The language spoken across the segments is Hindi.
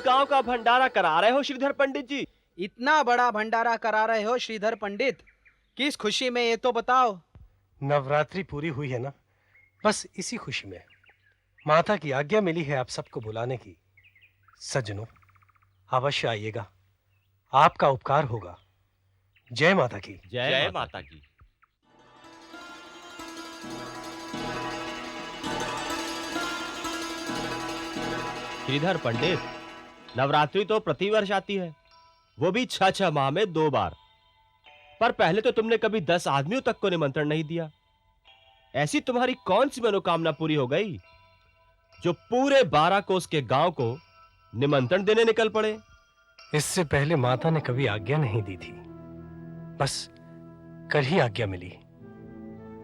गांव का भंडारा करा रहे हो श्रीधर पंडित जी? इतना बड़ा भंडारा करा रहे हो श्रीधर पंडित, किस खुशी में ये तो बताओ। नवरात्रि पूरी हुई है ना, बस इसी खुशी में। माता की आज्ञा मिली है आप सबको बुलाने की। सज्जनों, अवश्य आइएगा, आपका उपकार होगा। जय माता की। जय माता की। श्रीधर पंडित, नवरात्रि तो प्रतिवर्ष आती है, वो भी 6-6 माह में 2 बार। पर पहले तो तुमने कभी 10 आदमियों तक को निमंत्रण नहीं दिया। ऐसी तुम्हारी कौन सी मनोकामना पूरी हो गई जो पूरे 12 कोस के गांव को निमंत्रण देने निकल पड़े? इससे पहले माता ने कभी आज्ञा नहीं दी थी, बस कल ही आज्ञा मिली,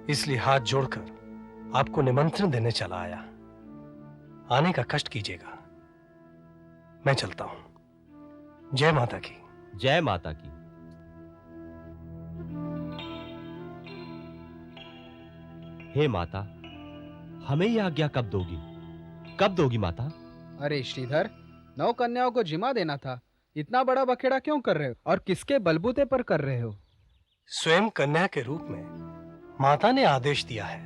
इसलिए हाथ जोड़कर आपको निमंत्रण देने चला आया। आने का कष्ट कीजिएगा, मैं चलता हूं। जय माता की। जय माता की। हे माता, हमें यह आज्ञा कब दोगी? कब दोगी माता? अरे श्रीधर, 9 कन्याओं को जिमा देना था, इतना बड़ा बखेड़ा क्यों कर रहे हो और किसके बलबूते पर कर रहे हो? स्वयं कन्या के रूप में माता ने आदेश दिया है।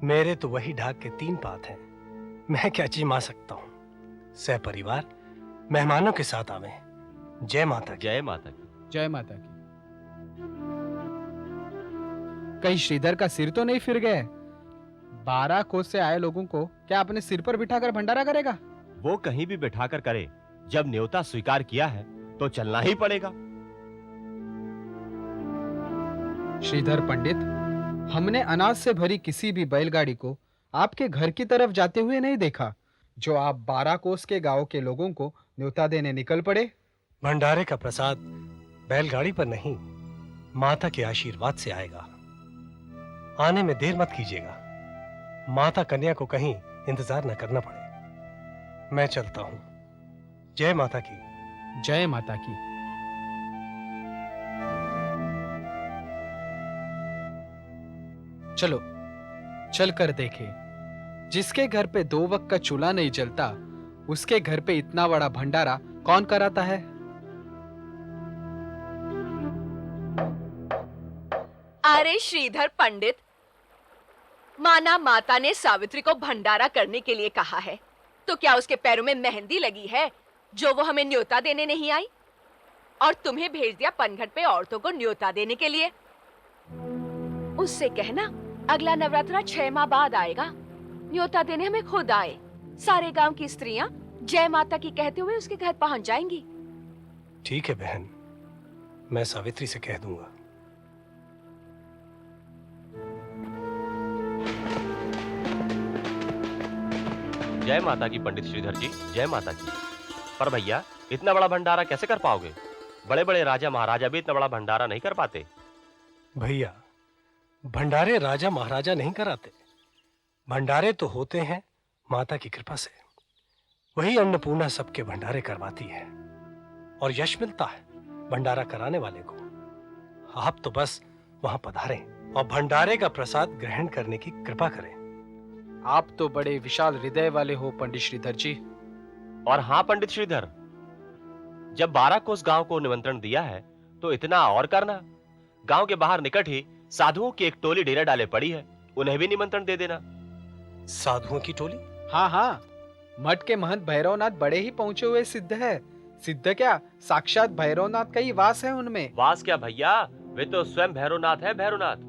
मेरे तो वही ढाक के 3 पात हैं, मैं क्या जिमा सकता हूं। सहपरिवार मेहमानों के साथ आवे। जय माता की। जय माता की। जय माता की। कहीं श्रीधर का सिर तो नहीं फिर गए? 12 कोस से आए लोगों को क्या अपने सिर पर बिठाकर भंडारा करेगा? वो कहीं भी बिठाकर करे, जब न्योता स्वीकार किया है तो चलना ही पड़ेगा। श्रीधर पंडित, हमने अनाज से भरी किसी भी बैलगाड़ी को आपके घर की तरफ जाते हुए नहीं देखा, जो आप 12 कोस के गांव के लोगों को न्योता देने निकल पड़े। भंडारे का प्रसाद बैलगाड़ी पर नहीं, माता के आशीर्वाद से आएगा। आने में देर मत कीजिएगा, माता कन्या को कहीं इंतजार न करना पड़े। मैं चलता हूं। जय माता की। जय माता की। चलो चल कर देखें, जिसके घर पे 2 वक्त का चूल्हा नहीं जलता, उसके घर पे इतना बड़ा भंडारा कौन कराता है? अरे श्रीधर पंडित, माना माता ने सावित्री को भंडारा करने के लिए कहा है, तो क्या उसके पैरों में मेहंदी लगी है जो वो हमें न्योता देने नहीं आई? और तुम्हें भेज दिया पनघट पे औरतों को न्योता देने के लिए। उससे कहना अगला नवरात्रा 6 माह बाद आएगा, न्योता देने हमें खुद आए। सारे गांव की स्त्रियां जय माता की कहते हुए उसके घर पहुंच जाएंगी। ठीक है बहन, मैं सावित्री से कह दूंगा। जय माता की पंडित श्रीधर जी, जय माता की। पर भैया, इतना बड़ा भंडारा कैसे कर पाओगे? बड़े बड़े राजा महाराजा भी इतना बड़ा भंडारा नहीं कर पाते। भैया, भंडारे राजा महाराजा नहीं कराते, भंडारे तो होते हैं माता की कृपा से। वही अन्नपूर्णा सबके भंडारे करवाती है और यश मिलता है भंडारा कराने वाले को। आप तो बस वहां पधारें और भंडारे का प्रसाद ग्रहण करने की कृपा करें। आप तो बड़े विशाल हृदय वाले हो पंडित श्रीधर जी। और हाँ पंडित श्रीधर, जब 12 कोस गांव को निमंत्रण दिया है तो इतना और करना। गांव के बाहर निकट ही साधुओं की एक टोली डेरा डाले पड़ी है, उन्हें भी निमंत्रण दे देना। साधुओं की टोली? हाँ हाँ, मठ के महंत भैरवनाथ बड़े ही पहुंचे हुए सिद्ध है। सिद्ध क्या, साक्षात भैरवनाथ का ही वास है उनमें। वास क्या भैया, वे तो स्वयं भैरवनाथ है, भैरवनाथ।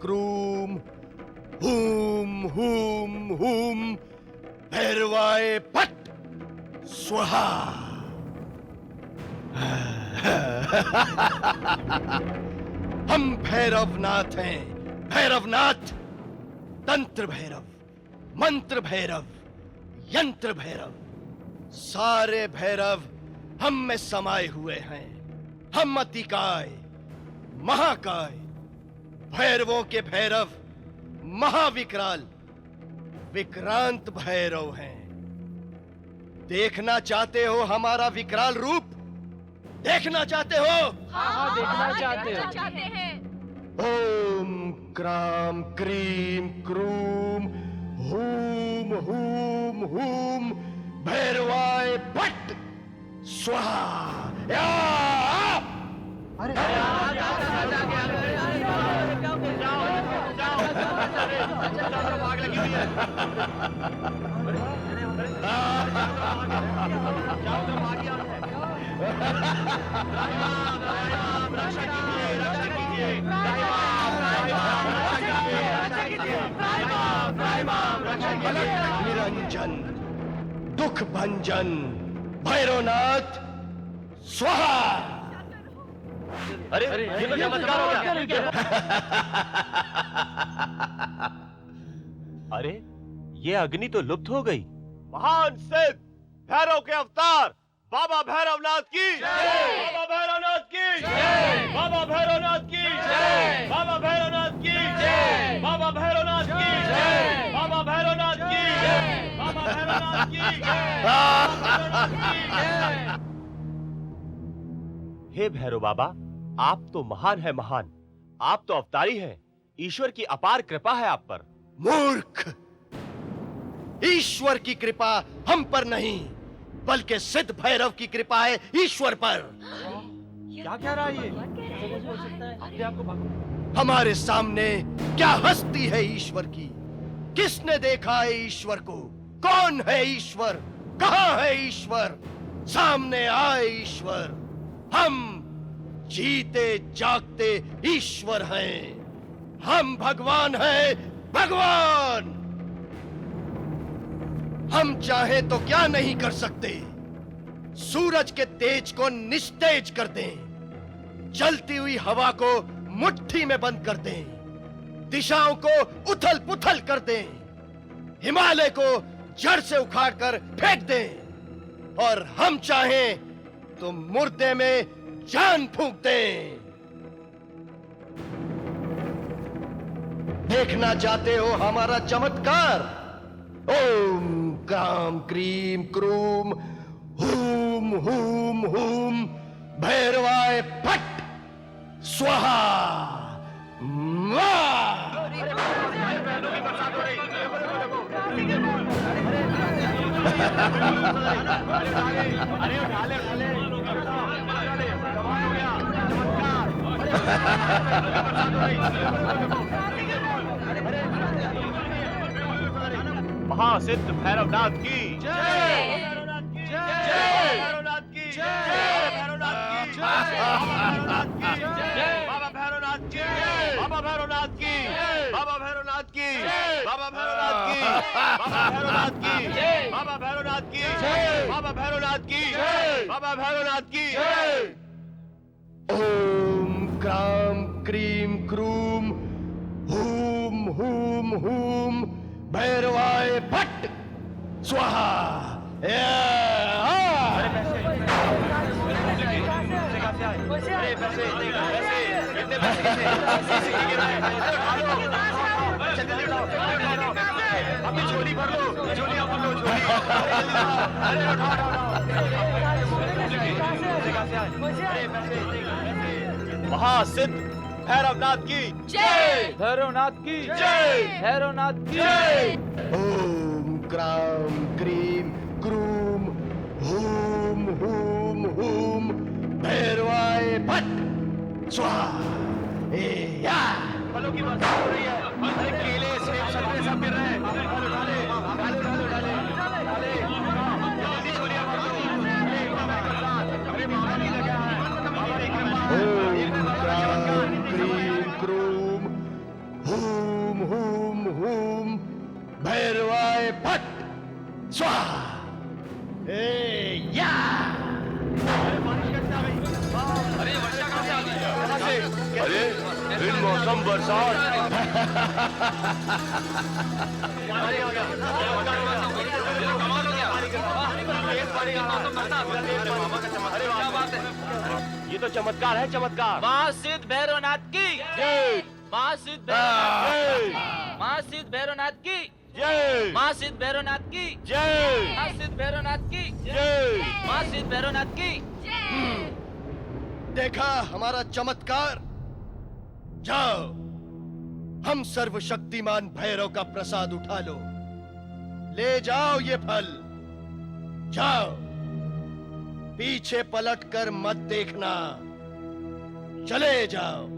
क्रूम हूम हूम हूम भैरवाय फट स्वाहा। हम भैरवनाथ हैं, भैरवनाथ। तंत्र भैरव, मंत्र भैरव, यंत्र भैरव, सारे भैरव हम में समाये हुए हैं। हम अतिकाय, महाकाय, भैरवों के भैरव, महाविकराल, विक्रांत भैरव हैं। देखना चाहते हो हमारा विकराल रूप? देखना चाहते हो? हाँ, देखना चाहते हैं। ओम क्राम क्रीम क्रूम हूम हूम हूम भैरवाय भट्ट स्वाहा। या! निरंजन, दुख भंजन, भैरवनाथ स्वाहा। अरे ये तो चमत्कार हो गया। अरे ये अग्नि तो लुप्त हो गई। महान सिद्ध भैरव के अवतार बाबा भैरवनाथ की जय, बाबा भैरवनाथ की जय, बाबा भैरवनाथ की जय, बाबा भैरवनाथ की जय, बाबा भैरवनाथ की जय, बाबा भैरवनाथ की जय, बाबा भैरवनाथ की जय। हे भैरव बाबा, आप तो महान है, महान। आप तो अवतारी हैं। ईश्वर की अपार कृपा है आप पर। मूर्ख, ईश्वर की कृपा हम पर नहीं, बल्कि सिद्ध भैरव की कृपा है ईश्वर पर। क्या कह रहा है ये? हमारे सामने क्या हस्ती है ईश्वर की? किसने देखा है ईश्वर को? कौन है ईश्वर? कहां है ईश्वर? सामने आए ईश्वर। हम जीते जागते ईश्वर हैं। हम भगवान हैं, भगवान। हम चाहे तो क्या नहीं कर सकते? सूरज के तेज को निस्तेज कर दें, जलती हुई हवा को मुट्ठी में बंद कर दें, दिशाओं को उथल पुथल कर दें, हिमालय को जड़ से उखाड़कर फेंक दें, और हम चाहें तो मुर्दे में जान फूंक दें। देखना चाहते हो हमारा चमत्कार? ओम क्राम क्रीम क्रूम हूम हूम हूम भैरवाय फट स्वाहा। महासिद्ध भैरवनाथ की जय, भैरवनाथ की जय, भैरवनाथ की जय, भैरवनाथ की जय, बाबा भैरवनाथ की जय, बाबा भैरवनाथ की जय, बाबा भैरवनाथ की जय, बाबा भैरवनाथ की जय, बाबा भैरवनाथ की जय, बाबा भैरवनाथ की जय, बाबा भैरवनाथ की जय, बाबा भैरवनाथ की जय। ओम क्राम क्रीम क्रूम हूम हूम हूम भैरवाय भट्ट स्वाहा। झोली भर लो, झोली आप लो, झोली। महासिद्ध भैरवनाथ की जय, भैरवनाथ की जय, भैरवनाथ की जय। ओम क्राम क्रीम क्रूम हूम हूम हूम भैरवाय भट्ट स्वाहा। या! फलों की वर्षा हो रही है। अरे केले, सेब, संतरे सब गिर रहे हैं। उठा ले, डाले, डाले, डाले। जल्दी छोड़िए मत लो। अरे मामा नहीं लगा है। बाबा की कृपा है। ओम क्राम क्रीम क्रूम जय भट स्वाहा। या अरे बिन मौसम बरसात। ये तो चमत्कार है, चमत्कार। माँ सिद्ध भैरवनाथ की जय माँ सिद्ध भैरवनाथ जय माँ सिद्ध भैरवनाथ की जय माँ सिद्ध भैरवनाथ की जय माँ सिद्ध भैरवनाथ की जय। माँ सिद्ध भैरवनाथ की। देखा हमारा चमत्कार। जाओ, हम सर्वशक्तिमान भैरव का प्रसाद उठा लो। ले जाओ ये फल। जाओ, पीछे पलटकर मत देखना। चले जाओ।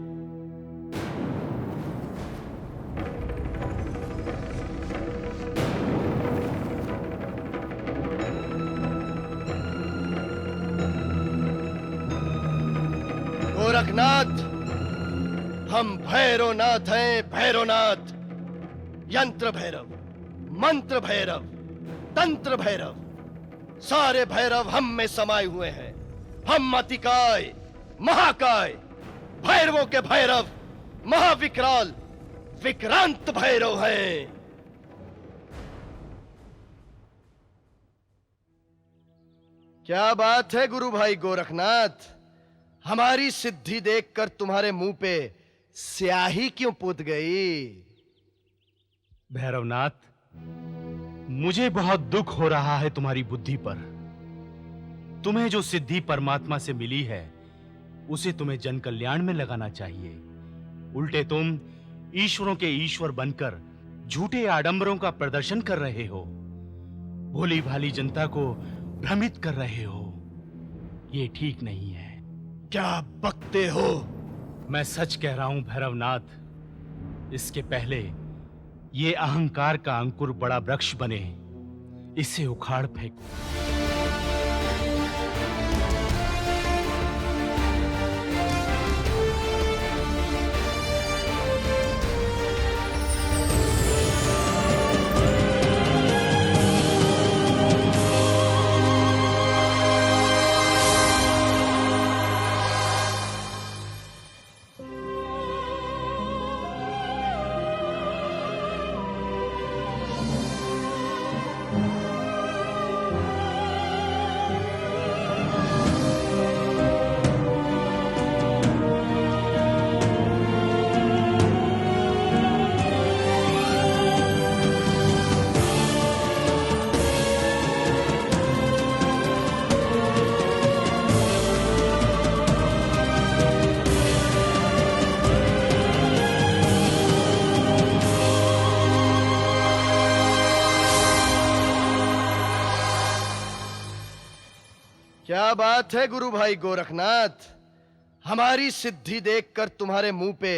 गोरखनाथ, हम भैरवनाथ हैं, भैरवनाथ। यंत्र भैरव, मंत्र भैरव, तंत्र भैरव, सारे भैरव हम में समाये हुए हैं। हम अतिकाय, महाकाय, भैरवों के भैरव, महाविकराल, विक्रांत भैरव हैं। क्या बात है गुरु भाई गोरखनाथ, हमारी सिद्धि देखकर तुम्हारे मुंह पे स्याही क्यों पुत गई? भैरवनाथ, मुझे बहुत दुख हो रहा है तुम्हारी बुद्धि पर। तुम्हें जो सिद्धि परमात्मा से मिली है उसे तुम्हें जन कल्याण में लगाना चाहिए। उल्टे तुम ईश्वरों के ईश्वर बनकर झूठे आडंबरों का प्रदर्शन कर रहे हो, भोली भाली जनता को भ्रमित कर रहे हो। ये ठीक नहीं है। क्या बकते हो? मैं सच कह रहा हूं भैरवनाथ। इसके पहले ये अहंकार का अंकुर बड़ा वृक्ष बने, इसे उखाड़ फेंको। क्या बात है गुरु भाई गोरखनाथ, हमारी सिद्धि देखकर तुम्हारे मुंह पे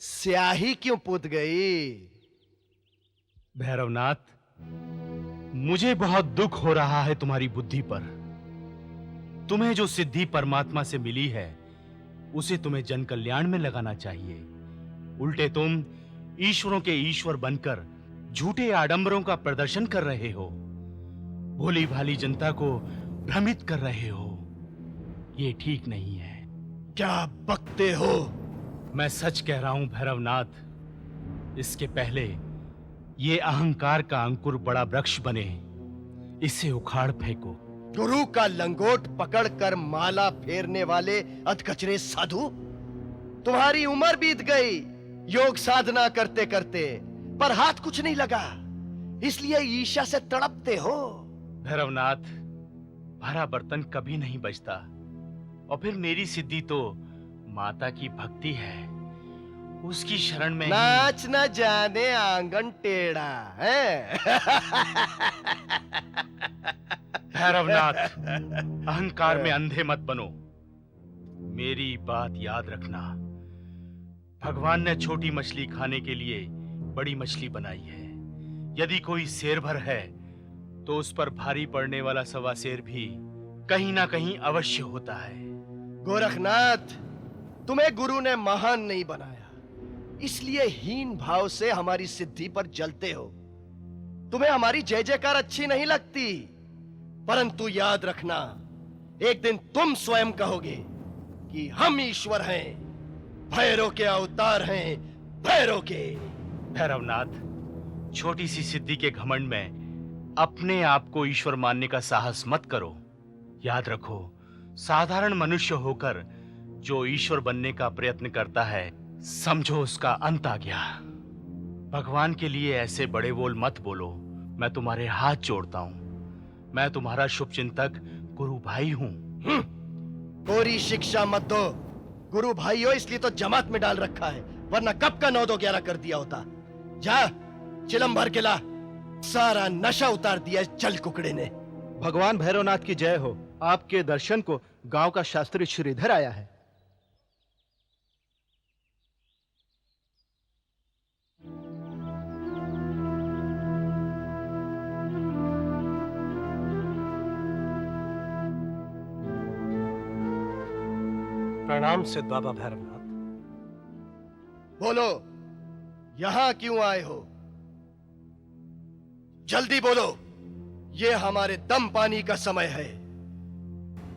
स्याही क्यों पुत गई? भैरवनाथ, मुझे बहुत दुख हो रहा है तुम्हारी बुद्धि पर। तुम्हें जो सिद्धि परमात्मा से मिली है उसे तुम्हें जन कल्याण में लगाना चाहिए। उल्टे तुम ईश्वरों के ईश्वर बनकर झूठे आडंबरों का प्रदर्शन कर रहे हो, भोली भाली जनता को भ्रमित कर रहे हो। ये ठीक नहीं है। क्या बकते हो? मैं सच कह रहा हूं भैरवनाथ। इसके पहले ये अहंकार का अंकुर बड़ा वृक्ष बने, इसे उखाड़ फेंको। गुरु का लंगोट पकड़कर माला फेरने वाले अधकचरे साधु, तुम्हारी उम्र बीत गई योग साधना करते करते, पर हाथ कुछ नहीं लगा, इसलिए ईर्ष्या से तड़पते हो। भैरवनाथ, भरा बर्तन कभी नहीं बचता, और फिर मेरी सिद्धि तो माता की भक्ति है, उसकी शरण में नाच न जाने आंगन टेढ़ा है। भैरवनाथ, अहंकार में अंधे मत बनो। मेरी बात याद रखना। भगवान ने छोटी मछली खाने के लिए बड़ी मछली बनाई है। यदि कोई शेर भर है तो उस पर भारी पड़ने वाला सवा शेर भी कहीं ना कहीं अवश्य होता है। गोरखनाथ, तुम्हें गुरु ने महान नहीं बनाया, इसलिए हीन भाव से हमारी सिद्धि पर जलते हो। तुम्हें हमारी जय जयकार अच्छी नहीं लगती, परंतु याद रखना, एक दिन तुम स्वयं कहोगे कि हम ईश्वर हैं, भैरव के अवतार हैं, भैरव के। भैरवनाथ, छोटी सी सिद्धि के घमंड में अपने आप को ईश्वर मानने का साहस मत करो। याद रखो, साधारण मनुष्य होकर जो ईश्वर बनने का प्रयत्न करता है, समझो उसका अंत आ गया। भगवान के लिए ऐसे बड़े बोल मत बोलो। मैं तुम्हारे हाथ जोड़ता हूं। मैं तुम्हारा शुभचिंतक गुरु भाई हूं। कोरी शिक्षा मत दो। गुरु भाई हो इसलिए तो जमात में डाल रखा है, वरना कब का 9-2-11 कर दिया होता। जा चिलम भर के ला, सारा नशा उतार दिया इस जल कुकड़े ने। भगवान भैरवनाथ की जय हो। आपके दर्शन को गांव का शास्त्री श्रीधर आया है। प्रणाम सिद्ध बाबा भैरवनाथ। बोलो, यहां क्यों आए हो? जल्दी बोलो, ये हमारे दम पानी का समय है।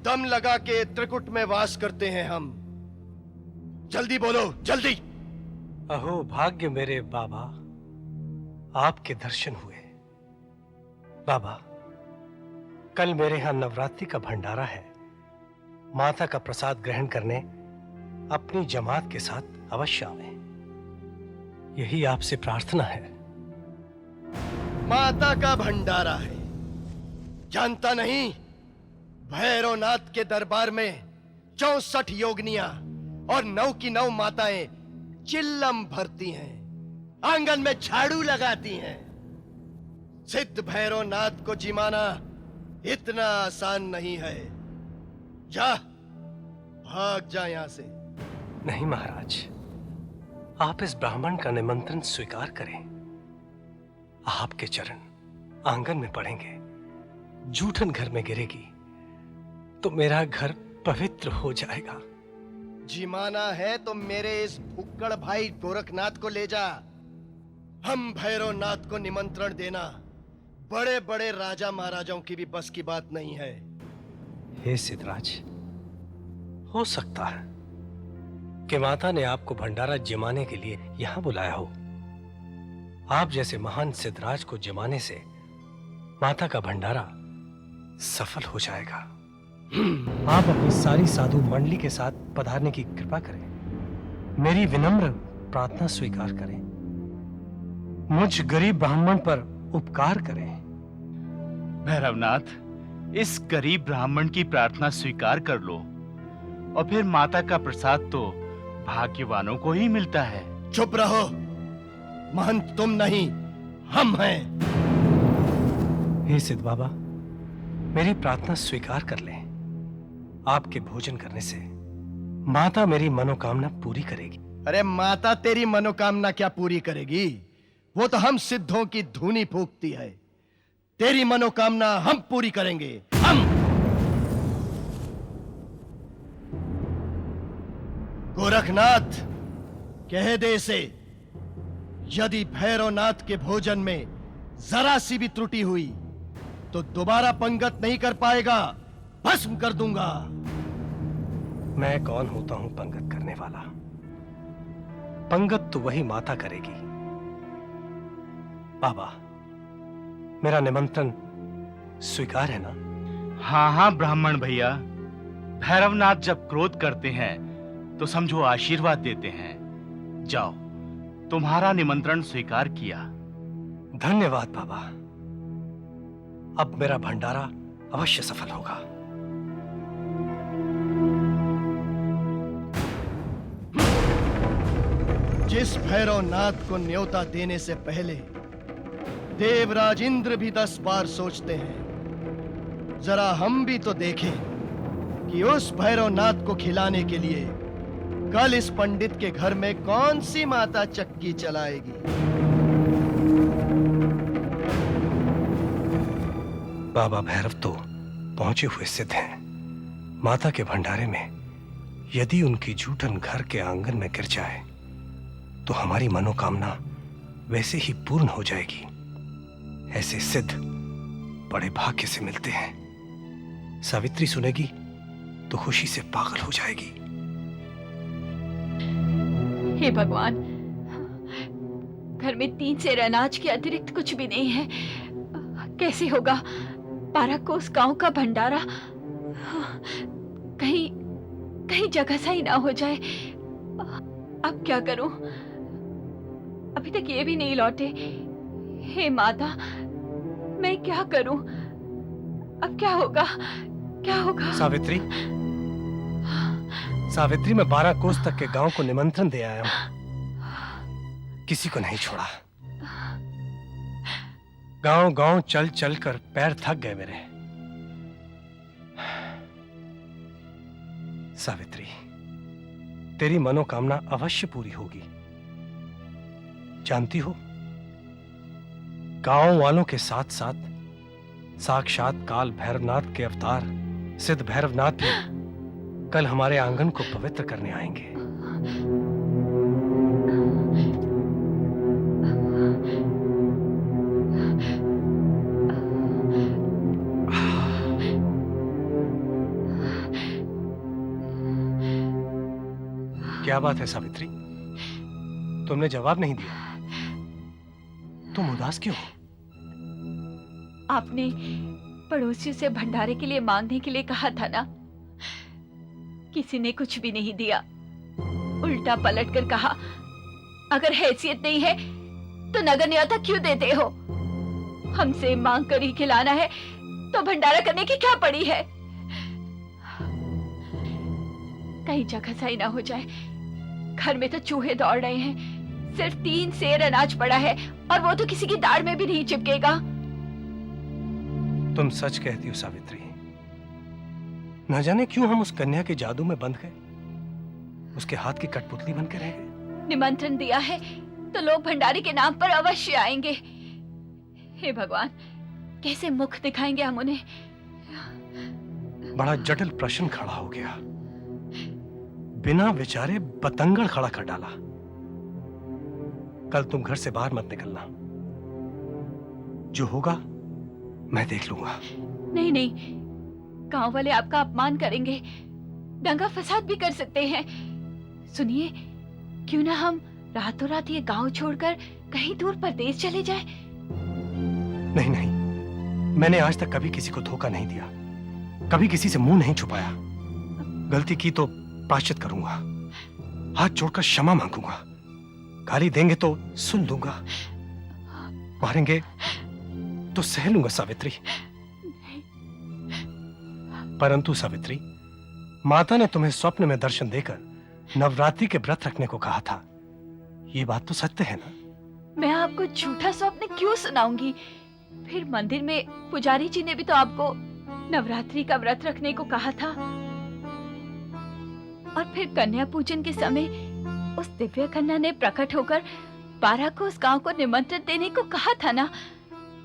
दम लगा के त्रिकुट में वास करते हैं हम। जल्दी बोलो, जल्दी। अहो भाग्य मेरे बाबा, आपके दर्शन हुए। बाबा, कल मेरे यहां नवरात्रि का भंडारा है। माता का प्रसाद ग्रहण करने अपनी जमात के साथ अवश्य आवें। यही आपसे प्रार्थना है। माता का भंडारा है, जानता नहीं? भैरवनाथ के दरबार में 64 योगनियां और 9 की 9 माताएं चिल्लम भरती हैं, आंगन में झाड़ू लगाती हैं। सिद्ध भैरवनाथ को जिमाना इतना आसान नहीं है। जा, भाग जा यहां से। नहीं महाराज, आप इस ब्राह्मण का निमंत्रण स्वीकार करें। आपके चरण आंगन में पड़ेंगे, जूठन घर में गिरेगी तो मेरा घर पवित्र हो जाएगा। जिमाना है तो मेरे इस फुक्कड़ भाई गोरखनाथ को ले जा। हम भैरवनाथ को निमंत्रण देना बड़े बड़े राजा महाराजाओं की भी बस की बात नहीं है। हे सिद्धराज, हो सकता है कि माता ने आपको भंडारा जमाने के लिए यहां बुलाया हो। आप जैसे महान सिद्धराज को जमाने से माता का भंडारा सफल हो जाएगा। आप अपनी सारी साधु मंडली के साथ पधारने की कृपा करें। मेरी विनम्र प्रार्थना स्वीकार करें। मुझ गरीब ब्राह्मण पर उपकार करें। भैरवनाथ, इस गरीब ब्राह्मण की प्रार्थना स्वीकार कर लो, और फिर माता का प्रसाद तो भाग्यवानों को ही मिलता है। चुप रहो, महंत तुम नहीं, हम हैं। हे सिद्ध बाबा, मेरी प्रार्थना स्वीकार कर लें। आपके भोजन करने से माता मेरी मनोकामना पूरी करेगी। अरे माता तेरी मनोकामना क्या पूरी करेगी? वो तो हम सिद्धों की धूनी फूंकती है। तेरी मनोकामना हम पूरी करेंगे, हम। गोरखनाथ, कह दे इसे, यदि भैरवनाथ के भोजन में जरा सी भी त्रुटि हुई तो दोबारा पंगत नहीं कर पाएगा, भस्म कर दूंगा। मैं कौन होता हूं पंगत करने वाला? पंगत तो वही माता करेगी। बाबा, मेरा निमंत्रण स्वीकार है ना? हाँ हाँ ब्राह्मण भैया, भैरवनाथ जब क्रोध करते हैं तो समझो आशीर्वाद देते हैं। जाओ, तुम्हारा निमंत्रण स्वीकार किया। धन्यवाद बाबा। अब मेरा भंडारा अवश्य सफल होगा। जिस भैरवनाथ को न्योता देने से पहले देवराज इंद्र भी 10 बार सोचते हैं, जरा हम भी तो देखें कि उस भैरवनाथ को खिलाने के लिए कल इस पंडित के घर में कौन सी माता चक्की चलाएगी। बाबा भैरव तो पहुंचे हुए सिद्ध हैं। माता के भंडारे में यदि उनकी जूठन घर के आंगन में गिर जाए तो हमारी मनोकामना वैसे ही पूर्ण हो जाएगी। ऐसे सिद्ध बड़े भाग्य से मिलते हैं। सावित्री सुनेगी तो खुशी से पागल हो जाएगी। हे भगवान, घर में 3 सेर अनाज के अतिरिक्त कुछ भी नहीं है। कैसे होगा? 12 कोस गांव का भंडारा कहीं कहीं जगह सही ना हो जाए। अब क्या करूं? अभी तक ये भी नहीं लौटे। हे माता, मैं क्या करूं? अब क्या होगा? क्या होगा? सावित्री, सावित्री, मैं 12 कोस तक के गांव को निमंत्रण दे आया हूं। किसी को नहीं छोड़ा। गांव गांव चल चल कर पैर थक गए मेरे। सावित्री, तेरी मनोकामना अवश्य पूरी होगी। जानती हो, गांव वालों के साथ साथ साक्षात काल भैरवनाथ के अवतार सिद्ध भैरवनाथ भी कल हमारे आंगन को पवित्र करने आएंगे। क्या बात है सावित्री, तुमने जवाब नहीं दिया? तुम उदास क्यों हो? आपने पड़ोसियों से भंडारे के लिए मांगने के लिए कहा था ना? किसी ने कुछ भी नहीं दिया। उल्टा पलट कर कहा, अगर हैसियत नहीं है तो नगर न्योता क्यों देते हो? हमसे मांग कर ही खिलाना है तो भंडारा करने की क्या पड़ी है? कहीं जगह सही ना हो जाए। घर में तो चूहे दौड़ रहे हैं। सिर्फ 3 सेर अनाज पड़ा है और वो तो किसी की दाढ़ में भी नहीं चिपकेगा। तुम सच कहती हो सावित्री। न जाने क्यों हम उस कन्या के जादू में बंध गए, उसके हाथ की कठपुतली बन के रह गए। निमंत्रण दिया है तो लोग भंडारे के नाम पर अवश्य आएंगे। हे भगवान, कैसे मुख दिखाएंगे हम उन्हें? बड़ा जटिल प्रश्न खड़ा हो गया। बिना विचारे बतंगड़ खड़ा कर डाला। कल तुम घर से बाहर मत निकलना। जो होगा मैं देख लूंगा। नहीं नहीं, गांव वाले आपका अपमान करेंगे, दंगा फसाद भी कर सकते हैं। सुनिए, क्यों ना हम रातों रात ये गांव छोड़कर कहीं दूर परदेश चले जाएं? नहीं नहीं, मैंने आज तक कभी किसी को धोखा नहीं दिया, कभी किसी से मुंह नहीं छुपाया। गलती की तो प्रायश्चित करूंगा, हाथ जोड़कर क्षमा मांगूंगा। गाली देंगे तो सुन लूंगा, मारेंगे तो सह लूंगा सावित्री। परंतु सावित्री, माता ने तुम्हें स्वप्न में दर्शन देकर नवरात्रि के व्रत रखने को कहा था। ये बात तो सत्य है ना? मैं आपको झूठा स्वप्न क्यों सुनाऊंगी? फिर मंदिर में पुजारी जी ने भी तो आपको नवरात्रि का व्रत रखने को कहा था। और फिर कन्या पूजन के समय उस दिव्य कन्या ने प्रकट होकर 12 को उस गांव को निमंत्रण देने को कहा था ना?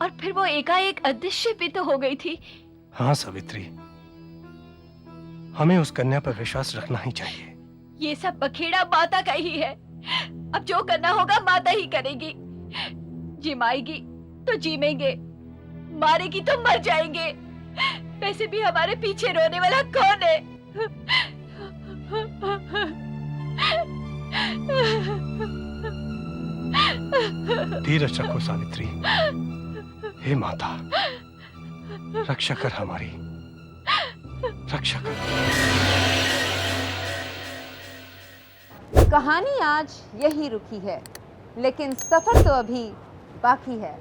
और फिर वो एकाएक अदृश्य भी तो हो गई थी। हाँ सावित्री, हमें उस कन्या पर विश्वास रखना ही चाहिए। ये सब बखेड़ा माता का ही है। अब जो करना होगा माता ही करेगी। जिमाएगी तो जीमेंगे, मारेगी तो मर जाएंगे। वैसे भी हमारे पीछे रोने वाला कौन है? धीरज रखो सावित्री। हे माता, रक्षा कर हमारी, रक्षा कर। कहानी आज यही रुकी है, लेकिन सफर तो अभी बाकी है।